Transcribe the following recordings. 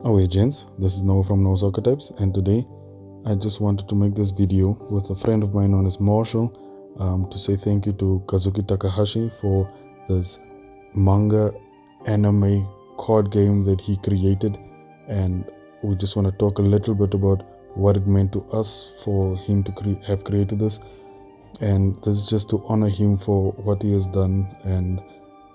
Oh hey gents, this is Noah from Noah's Archetypes, and today I just wanted to make this video with a friend of mine known as Marshall to say thank you to Kazuki Takahashi for this manga anime card game that he created, and we just want to talk a little bit about what it meant to us for him to have created this, and this is just to honor him for what he has done. And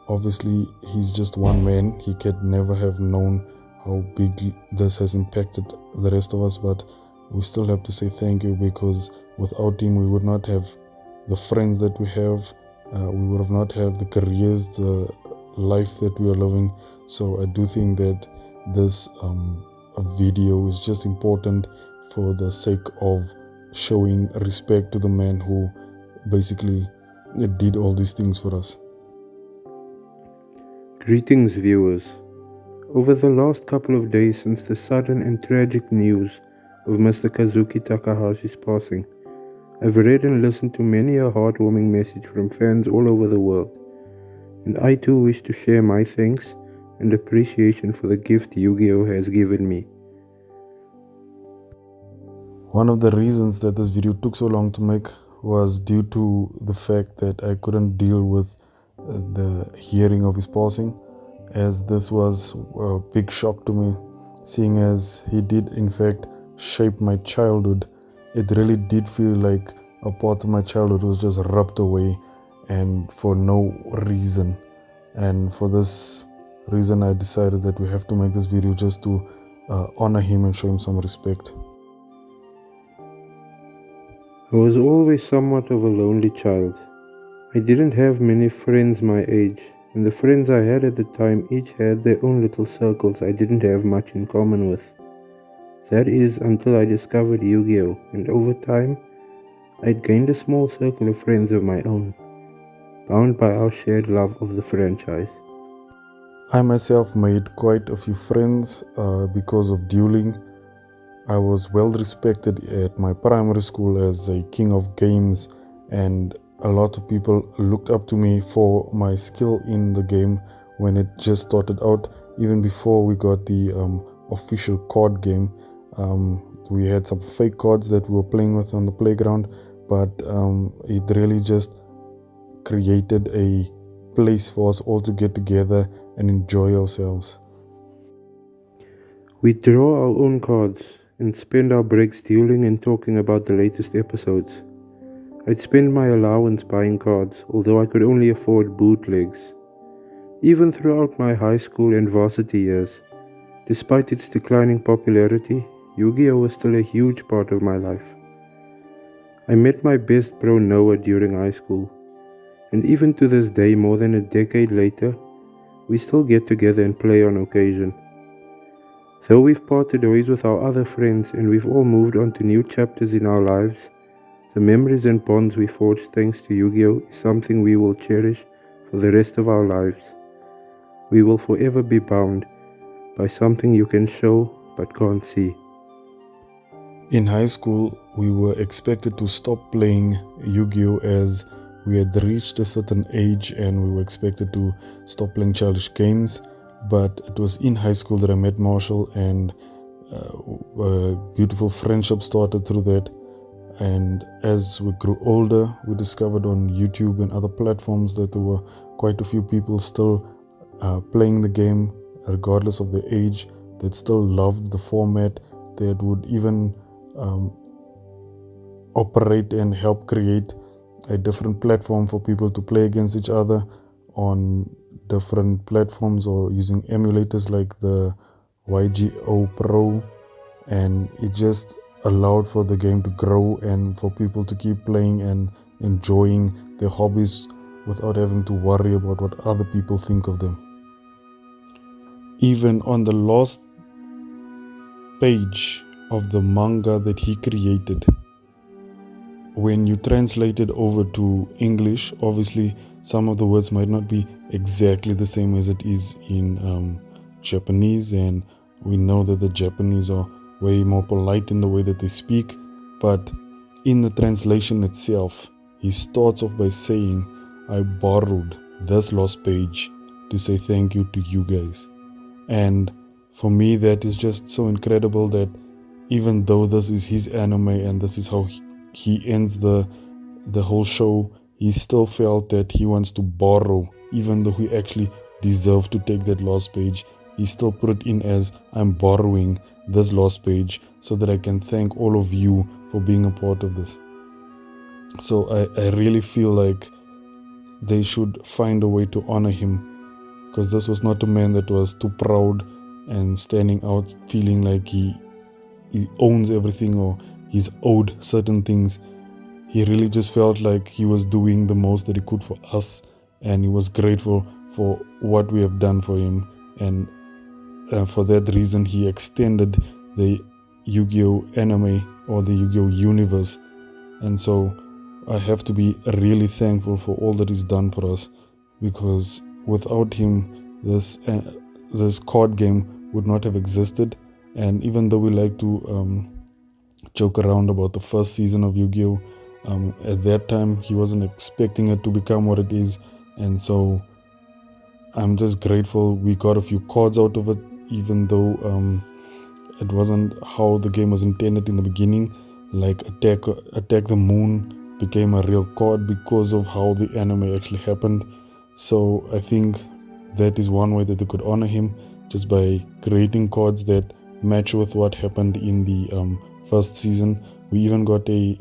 obviously he's just one man, he could never have known how big this has impacted the rest of us, but we still have to say thank you, because without him we would not have the friends that we have, we would have not have the careers, the life that we are living. So I do think that this video is just important for the sake of showing respect to the man who basically did all these things for us. Greetings, viewers. Over the last couple of days since the sudden and tragic news of Mr. Kazuki Takahashi's passing, I've read and listened to many a heartwarming message from fans all over the world, and I too wish to share my thanks and appreciation for the gift Yu-Gi-Oh! Has given me. One of the reasons that this video took so long to make was due to the fact that I couldn't deal with the hearing of his passing, as this was a big shock to me, seeing as he did in fact shape my childhood. It really did feel like a part of my childhood was just rubbed away, and for no reason. And for this reason I decided that we have to make this video just to honor him and show him some respect. I was always somewhat of a lonely child. I didn't have many friends my age, and the friends I had at the time each had their own little circles I didn't have much in common with. That is, until I discovered Yu-Gi-Oh! And over time, I'd gained a small circle of friends of my own, bound by our shared love of the franchise. I myself made quite a few friends because of dueling. I was well respected at my primary school as a king of games, and a lot of people looked up to me for my skill in the game when it just started out. Even before we got the official card game, we had some fake cards that we were playing with on the playground, but it really just created a place for us all to get together and enjoy ourselves. We draw our own cards and spend our breaks dueling and talking about the latest episodes. I'd spend my allowance buying cards, although I could only afford bootlegs. Even throughout my high school and varsity years, despite its declining popularity, Yu-Gi-Oh! Was still a huge part of my life. I met my best bro Noah during high school, and even to this day, more than a decade later, we still get together and play on occasion. Though we've parted ways with our other friends and we've all moved on to new chapters in our lives, the memories and bonds we forged thanks to Yu-Gi-Oh! Is something we will cherish for the rest of our lives. We will forever be bound by something you can show but can't see. In high school, we were expected to stop playing Yu-Gi-Oh! As we had reached a certain age, and we were expected to stop playing childish games. But it was in high school that I met Marshall, and a beautiful friendship started through that. And as we grew older, we discovered on YouTube and other platforms that there were quite a few people still playing the game, regardless of their age, that still loved the format, that would even operate and help create a different platform for people to play against each other on different platforms, or using emulators like the YGO Pro. And it just allowed for the game to grow and for people to keep playing and enjoying their hobbies without having to worry about what other people think of them. Even on the last page of the manga that he created, when you translate it over to English, obviously some of the words might not be exactly the same as it is in Japanese, and we know that the Japanese are way more polite in the way that they speak. But in the translation itself, he starts off by saying, "I borrowed this last page to say thank you to you guys." And for me, that is just so incredible that even though this is his anime and this is how he ends the whole show, he still felt that he wants to borrow, even though he actually deserved to take that last page. He still put it in as, I'm borrowing this last page so that I can thank all of you for being a part of this. So I really feel like they should find a way to honor him, because this was not a man that was too proud and standing out feeling like he owns everything or he's owed certain things. He really just felt like he was doing the most that he could for us, and he was grateful for what we have done for him. And for that reason, he extended the Yu-Gi-Oh anime or the Yu-Gi-Oh universe. And so I have to be really thankful for all that he's done for us, because without him, this card game would not have existed. And even though we like to joke around about the first season of Yu-Gi-Oh, at that time he wasn't expecting it to become what it is, and so I'm just grateful we got a few cards out of it, even though it wasn't how the game was intended in the beginning. Like Attack the Moon became a real card because of how the anime actually happened. So I think that is one way that they could honor him, just by creating cards that match with what happened in the first season. We even got a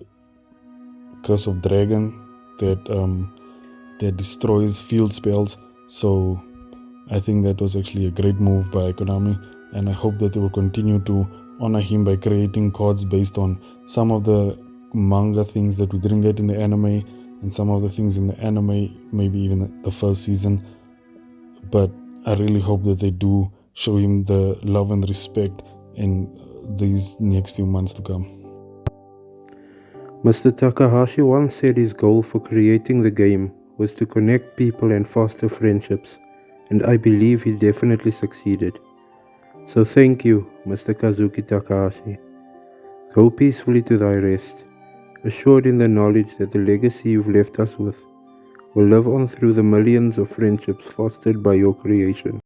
Curse of Dragon that destroys field spells. So I think that was actually a great move by Konami, and I hope that they will continue to honor him by creating cards based on some of the manga things that we didn't get in the anime, and some of the things in the anime, maybe even the first season. But I really hope that they do show him the love and respect in these next few months to come. Mr. Takahashi once said his goal for creating the game was to connect people and foster friendships, and I believe he definitely succeeded. So thank you, Mr. Kazuki Takahashi. Go peacefully to thy rest, assured in the knowledge that the legacy you've left us with will live on through the millions of friendships fostered by your creation.